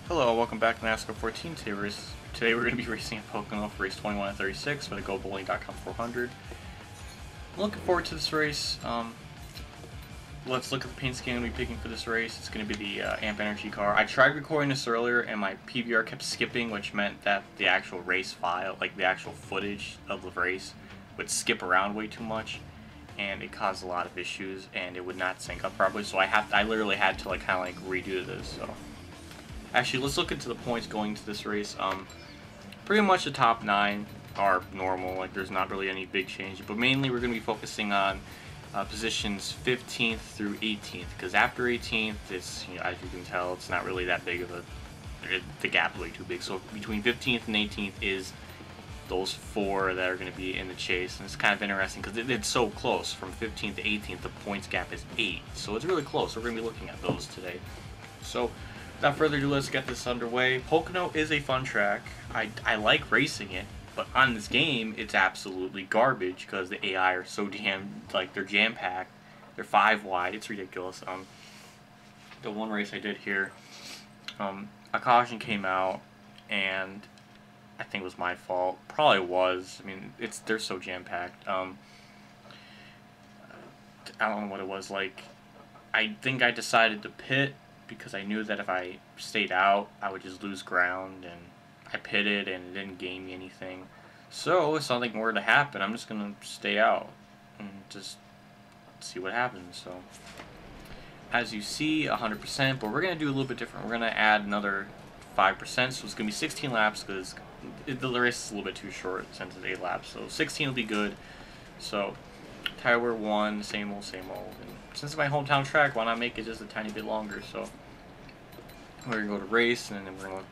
Hello, welcome back to Nascar 14. Today we're going to be racing at Pocono for race 21 and 36 for the GoBowling.com 400. I'm looking forward to this race. Let's look at the paint scheme I'm going to be picking for this race. It's going to be the Amp Energy car. I tried recording this earlier and my PVR kept skipping, which meant that the actual race file, like the actual footage of the race, would skip around way too much, and it caused a lot of issues and it would not sync up properly. So I literally had to kind of redo this. So actually, let's look into the points going to this race. Pretty much the top 9 are normal, like there's not really any big change, but mainly we're going to be focusing on positions 15th through 18th, because after 18th, it's, as you can tell, it's not really that big of a, the gap's way too big. So between 15th and 18th is those 4 that are going to be in the chase, and it's kind of interesting because it's so close. From 15th to 18th, the points gap is 8, so it's really close. So we're going to be looking at those today. So without further ado, let's get this underway. Pocono is a fun track. I like racing it, but on this game, it's absolutely garbage because the AI are so damn, they're jam-packed. They're 5 wide. It's ridiculous. The one race I did here, a caution came out, and I think it was my fault. Probably was. I mean, they're so jam-packed. I don't know what it was. I think I decided to pit because I knew that if I stayed out, I would just lose ground, and I pitted and it didn't gain me anything. So if something were to happen, I'm just gonna stay out and just see what happens. So as you see, 100%, but we're gonna do a little bit different. We're gonna add another 5%, so it's gonna be 16 laps because the race is a little bit too short since it's 8 laps. So 16 will be good. So tire wear 1, same old, same old. And since it's my hometown track, why not make it just a tiny bit longer? So we're gonna go to race, and then we're gonna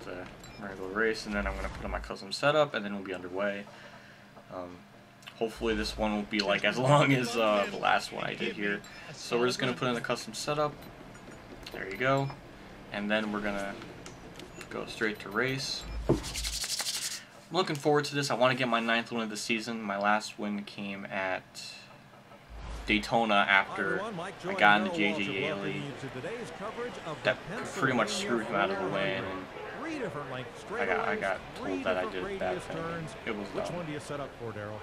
go to race, and then I'm gonna put on my custom setup, and then we'll be underway. Hopefully this one won't be as long as the last one I did here. So we're just gonna put in the custom setup. There you go, and then we're gonna go straight to race. I'm looking forward to this. I want to get my 9th win of the season. My last win came at Daytona after I got into JJ Yaley. That pretty much screwed him out of the win, and I got told that I did a bad thing. It was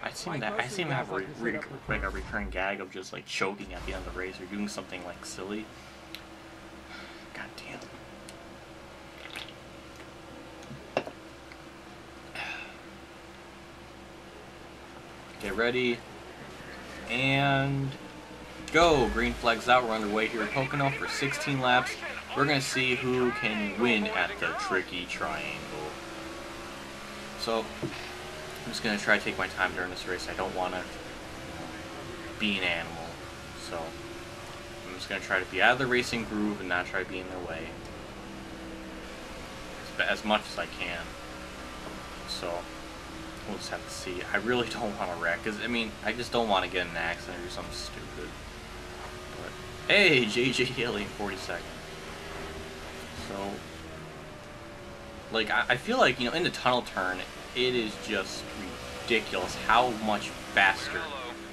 I seem to have a recurring gag of just choking at the end of the race or doing something silly. God damn. Get ready. And go! Green flag's out. We're underway here at Pocono for 16 laps. We're going to see who can win at the tricky triangle. So I'm just going to try to take my time during this race. I don't want to be an animal. So I'm just going to try to be out of the racing groove and not try to be in their way as much as I can. So we'll just have to see. I really don't want to wreck, because, I mean, I just don't want to get in an accident or do something stupid. But, hey, JJ Haley in 42nd. So, I feel like, in the tunnel turn, it is just ridiculous how much faster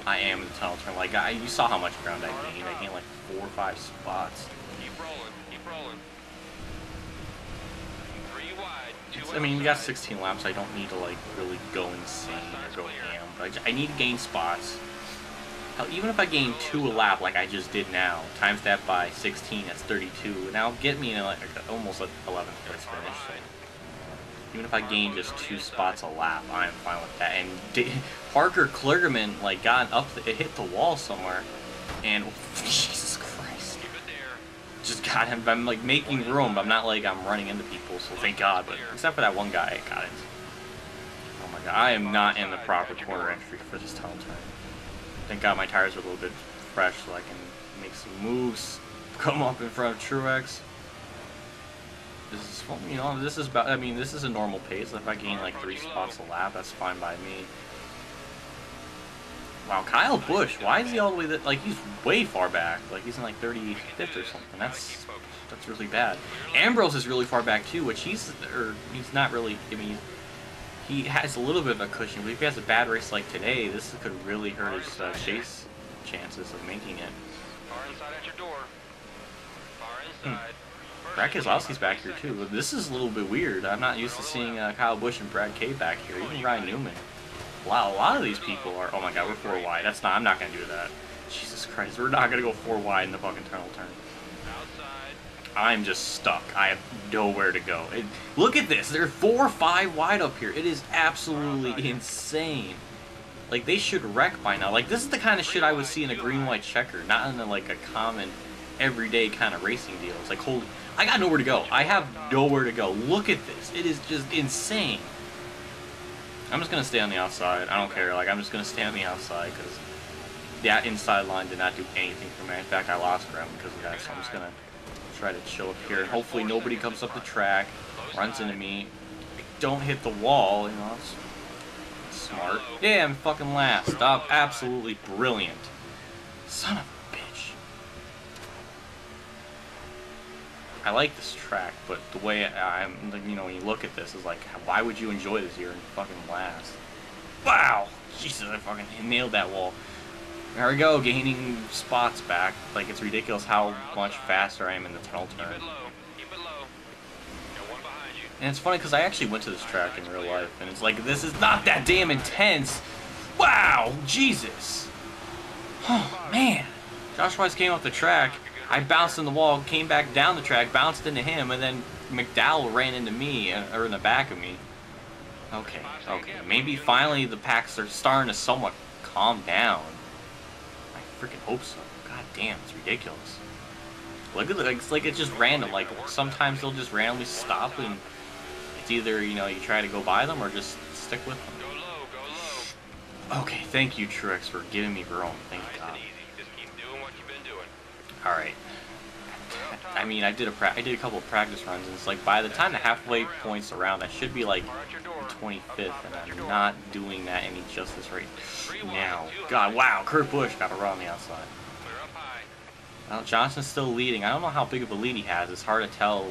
I am in the tunnel turn. You saw how much ground I gained. I gained 4 or 5 spots. Keep rolling, keep rolling. 3 wide. I mean, we got 16 laps. I don't need to really go insane or go ham. But I need to gain spots. Hell, even if I gain 2 a lap like I just did now, times that by 16, that's 32. And that'll get me in almost 11th place finish. So even if I gain just 2 spots a lap, I'm fine with that. And Parker Kligerman got up, it hit the wall somewhere, and Jesus Christ, just got him. I'm making room, but I'm not I'm running into people, so thank God. But except for that one guy, I got it. Oh my God, I am not in the proper corner entry for this tunnel turn. Thank God my tires are a little bit fresh, so I can make some moves, come up in front of Truex. This is fun, this is about. I mean, this is a normal pace. If I gain 3 spots a lap, that's fine by me. Wow, Kyle Busch, why is he all the way that, he's way far back. He's in 35th or something. That's really bad. Ambrose is really far back too, which he's not really, I mean, he has a little bit of a cushion, but if he has a bad race like today, this could really hurt his chase chances of making it. Far inside at your door. Far inside. Brad Keselowski's back here too, but this is a little bit weird. I'm not used to seeing Kyle Busch and Brad K back here. Even Ryan Newman. Wow, a lot of these people are. Oh my God, we're 4 wide. That's not. I'm not gonna do that. Jesus Christ, we're not gonna go 4 wide in the fucking tunnel turn. I'm just stuck. I have nowhere to go. Look at this. They're 4 or 5 wide up here. It is absolutely insane. Like, they should wreck by now. Like, this is the kind of shit I would see in a green-white checker, not in like a common, everyday kind of racing deal. It's like, holy, I got nowhere to go. I have nowhere to go. Look at this. It is just insane. I'm just gonna stay on the outside. I don't care. Like, I'm just gonna stay on the outside because that inside line did not do anything for me. In fact, I lost ground because of that. So I'm just gonna try to chill up here. And hopefully nobody comes up the track, runs into me. Don't hit the wall. You know, it's smart. Yeah, I'm fucking last. Stop. Absolutely brilliant. Son of a bitch. I like this track, but the way I'm, you know, when you look at this, is like, why would you enjoy this? You're in fucking last. Wow! Jesus, I fucking nailed that wall. There we go, gaining spots back. Like, it's ridiculous how much faster I am in the tunnel turn. Keep it low. Got one behind you. And it's funny because I actually went to this track in real life, and it's like, this is not that damn intense. Wow, Jesus. Oh, man. Josh Wise came off the track. I bounced in the wall, came back down the track, bounced into him, and then McDowell ran into me, or in the back of me. Okay, okay. Maybe finally the packs are starting to somewhat calm down. I freaking hope so. God damn, it's ridiculous. Look at it, it's like it's just random. Like, sometimes they'll just randomly stop, and it's either, you know, you try to go by them or just stick with them. Go low, go low. Okay, thank you, Truex, for giving me room. Thank Nice God. and easy. Just keep doing what you've been doing. All right. I mean, I did a couple of practice runs, and it's like by the time the halfway points around, I should be like 25th, and I'm not doing that any justice right now. God, wow, Kurt Busch got a run on the outside. Clear up high. Well, Johnson's still leading. I don't know how big of a lead he has. It's hard to tell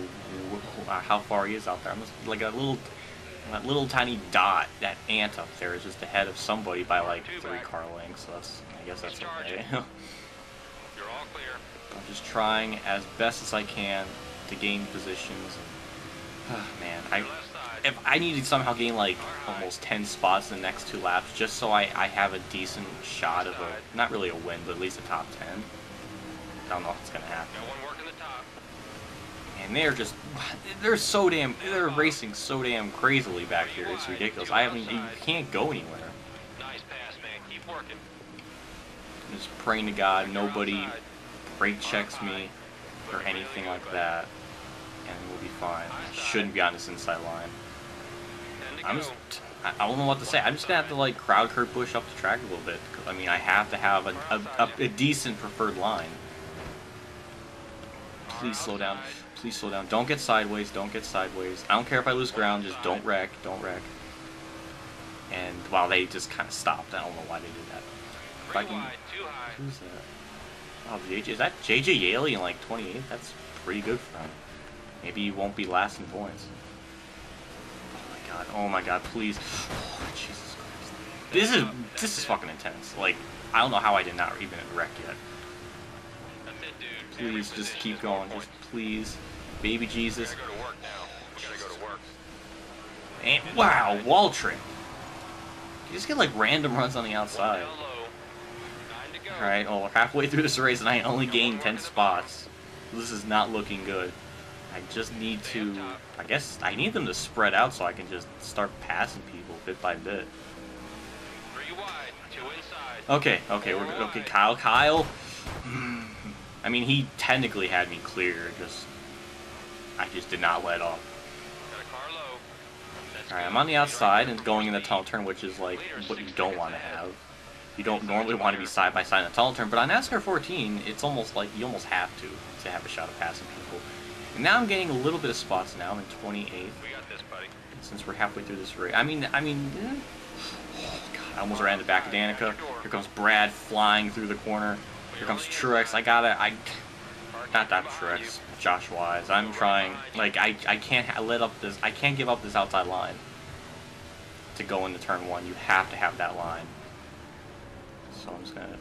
how far he is out there. I'm just like that little tiny dot, that ant up there is just ahead of somebody by like 3 car lengths. So I guess that's okay. You're all clear. I'm just trying as best as I can to gain positions. Man, if I need to somehow gain like almost 10 spots in the next 2 laps just so I have a decent shot of a, not really a win, but at least a top 10. I don't know if it's gonna happen. Got one working the top. And they're racing so damn crazily back here. It's ridiculous. You can't go anywhere. Nice pass, man. Keep working. I'm just praying to God nobody brake checks me or anything like that, and we'll be fine. I shouldn't be on this inside line. I don't know what to say. I'm just gonna have to like crowd Kurt Busch up the track a little bit. I mean, I have to have a decent preferred line. Please slow down. Please slow down. Don't get sideways. Don't get sideways. I don't care if I lose ground. Just don't wreck. Don't wreck. And wow, they just kind of stopped. I don't know why they did that. If I can, who's that? Oh, is that JJ Yaley in like 28th? That's pretty good for him. Maybe he won't be last in points. Oh my god, please. Oh, Jesus Christ. This is fucking intense. Like, I don't know how I did not even wreck yet. Please, just keep going. Just please. Baby Jesus. Gotta go to work now. We gotta go to work. And wow, wall trip. You just get like random runs on the outside. Alright, well, we're halfway through this race and I only gained 10 spots. This is not looking good. I just need to, I guess, I need them to spread out so I can just start passing people bit by bit. 3 wide, 2 inside. Okay, okay, Kyle. I mean, he technically had me clear, I just did not let off. Got a car low. Alright, I'm on the outside and going in the tunnel turn, which is like what you don't want to have. You don't normally want to be side by side in a tunnel turn, but on Nascar 14, it's almost like you almost have to have a shot of passing people. And now I'm getting a little bit of spots now. I'm in 28th. We got this, buddy. Since we're halfway through this race. I mean, oh God, I almost ran the back of Danica. Here comes Brad flying through the corner. Here comes Truex. Not that Truex, Josh Wise. I'm trying, like, I can't I can't give up this outside line to go into turn 1. You have to have that line. So I'm just gonna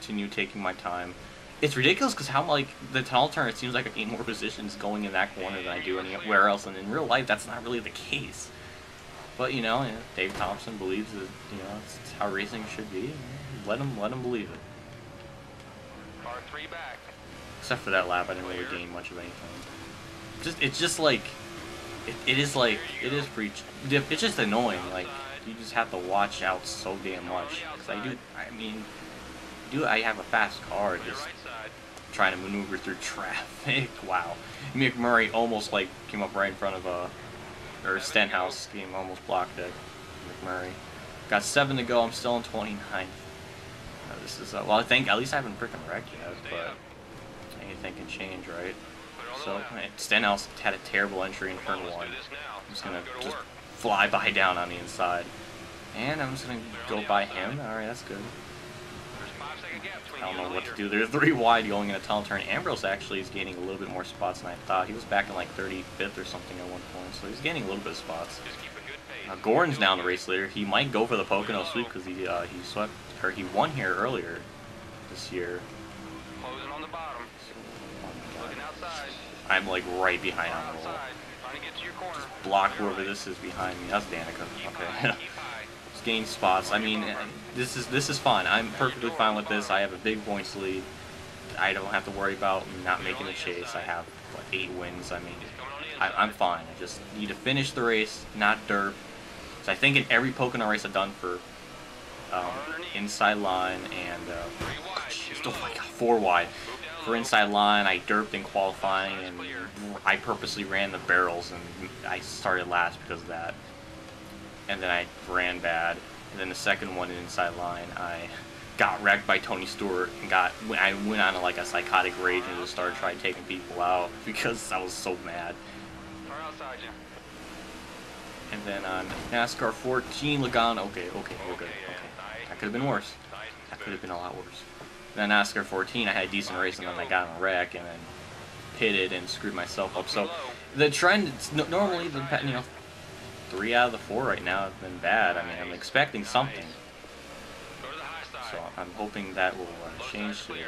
continue taking my time. it's ridiculous because how like the tunnel turn, it seems like I gain more positions going in that corner than I do anywhere else, and in real life that's not really the case. But you know, Dave Thompson believes that it's how racing should be. Let him believe it. Car 3 back. Except for that lap, I didn't really gain much of anything. It's just like it is pretty. It's just annoying. Like you just have to watch out so damn much. Cause I have a fast car, just trying to maneuver through traffic. Wow, McMurray almost like came up right in front of or Stenhouse game almost blocked it. McMurray got 7 to go. I'm still in 29th. This is well, I think at least I haven't freaking wrecked yet, but anything can change, right? So Stenhouse had a terrible entry in turn 1. I'm just gonna just fly by down on the inside, and I'm just gonna go by him. All right, that's good. I don't know what to do. They're 3 wide going in a tunnel turn. Ambrose actually is gaining a little bit more spots than I thought. He was back in like 35th or something at one point, so he's gaining a little bit of spots. Gordon's now in the race leader. He might go for the Pocono sweep because he won here earlier this year. Closing on the bottom. Looking outside. I'm like right behind on the wall. Trying to get to your corner. Just block whoever this is behind me. That's Danica. Okay. Just gain spots. I mean, this is fun. I'm perfectly fine with this. I have a big points lead. I don't have to worry about not making a chase. I have what, 8 wins. I mean, I'm fine. I just need to finish the race, not derp. So I think in every Pocono race I've done for inside line and oh my God, 4 wide. For inside line, I derped in qualifying, and I purposely ran the barrels, and I started last because of that. And then I ran bad. And then the second one in inside line, I got wrecked by Tony Stewart, and I went on like a psychotic rage and just started trying taking people out because I was so mad. And then on NASCAR 14, Logano. Okay, we're good. Okay, that could have been worse. That could have been a lot worse. Then NASCAR 14, I had a decent race, and then I got in a wreck, and then pitted and screwed myself up. So the trend, normally, 3 out of the 4 right now have been bad. I mean, I'm expecting something. So I'm hoping that will change today.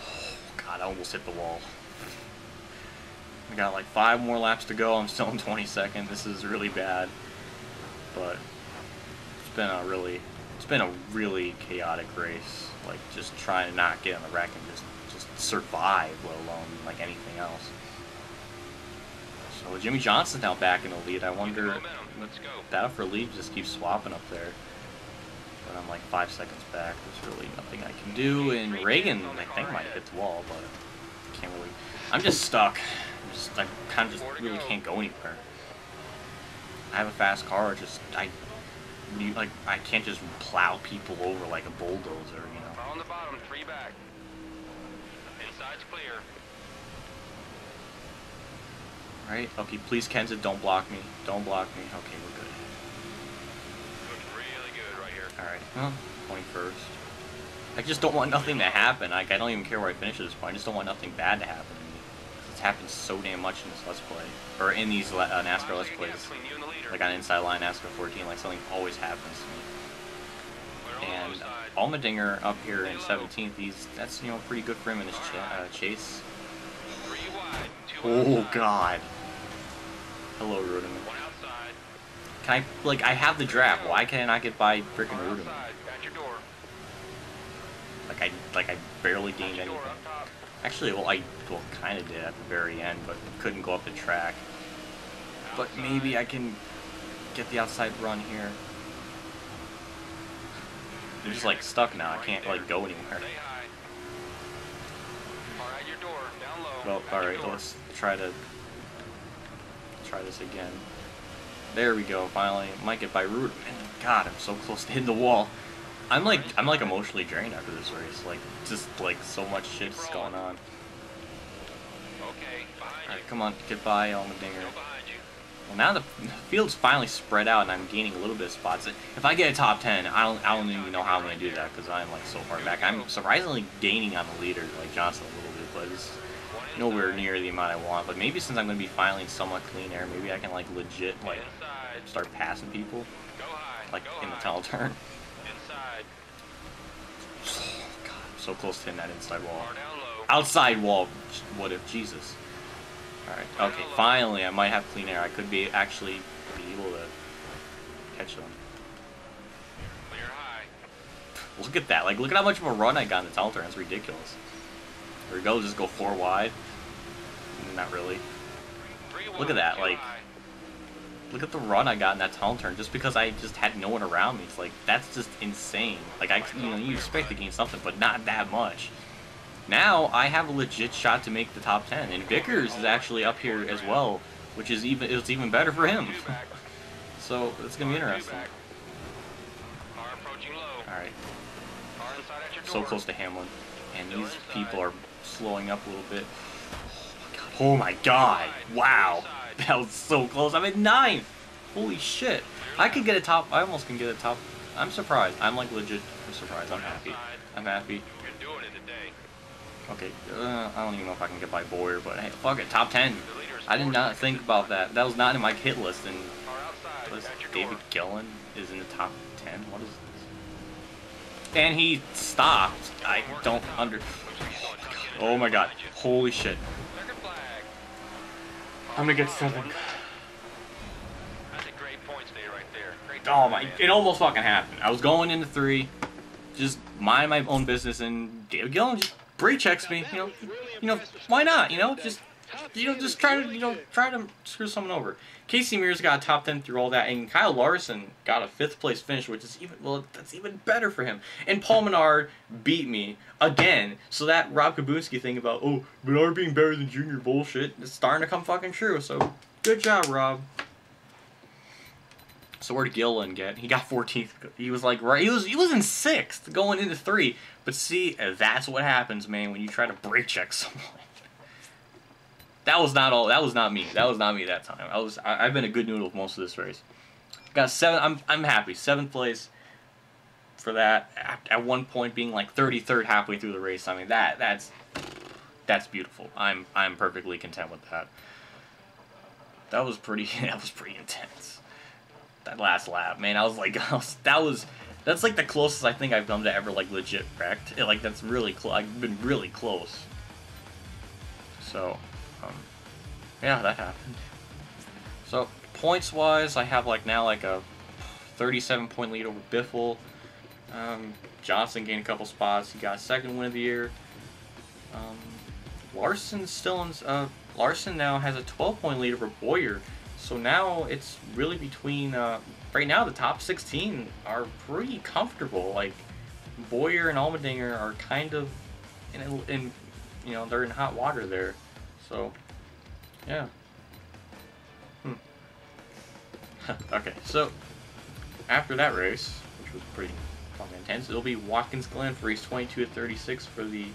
Oh God, I almost hit the wall. I got like 5 more laps to go. I'm still in 22nd. This is really bad, but it's been a really chaotic race. Like just trying to not get in the wreck and just survive, let alone like anything else. So Jimmy Johnson's now back in the lead. I wonder Battle for Lead just keeps swapping up there. But I'm like 5 seconds back. There's really nothing I can do. And Reagan, I think, might hit the wall, but I can't really. I'm just stuck. I kind of just really can't go anywhere. I have a fast car. I can't just plow people over like a bulldozer, you know. On the bottom, 3 back. Inside's clear. Right? Okay, please, Kenza, don't block me. Don't block me. Okay, we're good. Looking really good right here. Alright, well, 21st. I just don't want nothing to happen. Like, I don't even care where I finish at this point. I just don't want nothing bad to happen to me. It's happened so damn much in this Let's Play. Or in these NASCAR Let's Plays. Like on Inside Line NASCAR 14, like something always happens to me. And Allmendinger up here in 17th, that's, pretty good for him in his chase. Oh, God. Hello, Rudiman. Can I have the draft. Why can't I not get by freaking Rudiman? Like I barely gained anything. Actually, I kind of did at the very end, but couldn't go up the track. But maybe I can get the outside run here. I'm just like stuck now. I can't like go anywhere. Well, alright, let's try this again. There we go, finally. Might get by Rudiman. God, I'm so close to hitting the wall. I'm like emotionally drained after this race. Like, just like so much shit's going on. Alright, come on, get by Allmendinger. Well, now the field's finally spread out, and I'm gaining a little bit of spots. If I get a top 10, I don't even know how I'm going to do that, because I'm like so far back. I'm surprisingly gaining on the leader, like Johnson a little bit, but it's nowhere near the amount I want. But maybe since I'm going to be filing somewhat clean air, maybe I can like legit like start passing people, like in the tunnel turn. God, I'm so close to hitting that inside wall. Outside wall. What if Jesus? Alright, okay, finally I might have clean air. I could be actually be able to catch them. Clear high. Look at that. Like, look at how much of a run I got in the tunnel turn. That's ridiculous. There we go. Just go 4 wide. Not really. Look at that. Like, look at the run I got in that tunnel turn just because I just had no one around me. It's like, that's just insane. Like, you expect to gain something, but not that much. Now, I have a legit shot to make the top 10. And Vickers is actually up here as well, which is even better for him. So, it's going to be interesting. Alright. So close to Hamlin. And these people are slowing up a little bit. Oh my god. Wow. That was so close. I'm at 9. Holy shit. I could get a top. I almost can get a top. I'm surprised. I'm like legit surprised. I'm happy. I'm happy. Okay. I don't even know if I can get by Boyer, but hey, fuck it. Top 10. I did not think about that. That was not in my hit list. And David Gillen is in the top 10. What is this? And he stopped. I don't under. Oh my god. Holy shit. I'm gonna get 7. That's a great point stay right there. Oh my, it almost fucking happened. I was going into 3, just mind my own business, and David Gillen just brake checks me. You know, why not? Just try to screw someone over. Casey Mears got a top 10 through all that, and Kyle Larson got a 5th place finish, which is that's even better for him. And Paul Menard beat me again, so that Rob Kabunski thing about, oh, Menard being better than Junior bullshit is starting to come fucking true. So good job, Rob. So where did Gillen get? He got 14th. He was like he was in 6th going into 3. But see, that's what happens, man, when you try to brake check someone. That was not me. That was not me that time. I've been a good noodle most of this race. Got 7. I'm happy. 7th place for that. At one point being like 33rd halfway through the race. I mean that's beautiful. I'm perfectly content with that. That was pretty intense. That last lap, man. I was like that's like the closest I think I've done to ever like legit wrecked. Like that's really close. I've been really close. So yeah, that happened. So points-wise, I have now a 37-point lead over Biffle. Johnson gained a couple spots. He got 2nd win of the year. Larson now has a 12-point lead over Boyer. So now it's really between right now the top 16 are pretty comfortable. Like Boyer and Allmendinger are kind of in they're in hot water there. So yeah. Okay, so after that race, which was pretty fucking intense, it'll be Watkins Glen for race 22 at 36 for the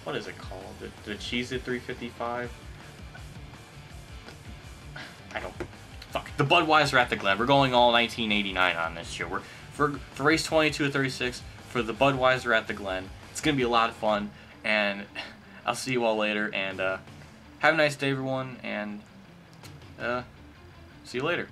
what is it called? The Cheez-It 355. I don't. Fuck. The Budweiser at the Glen. We're going all 1989 on this show. We're for race 22 at 36 for the Budweiser at the Glen. It's gonna be a lot of fun, and I'll see you all later. And have a nice day, everyone. And see you later.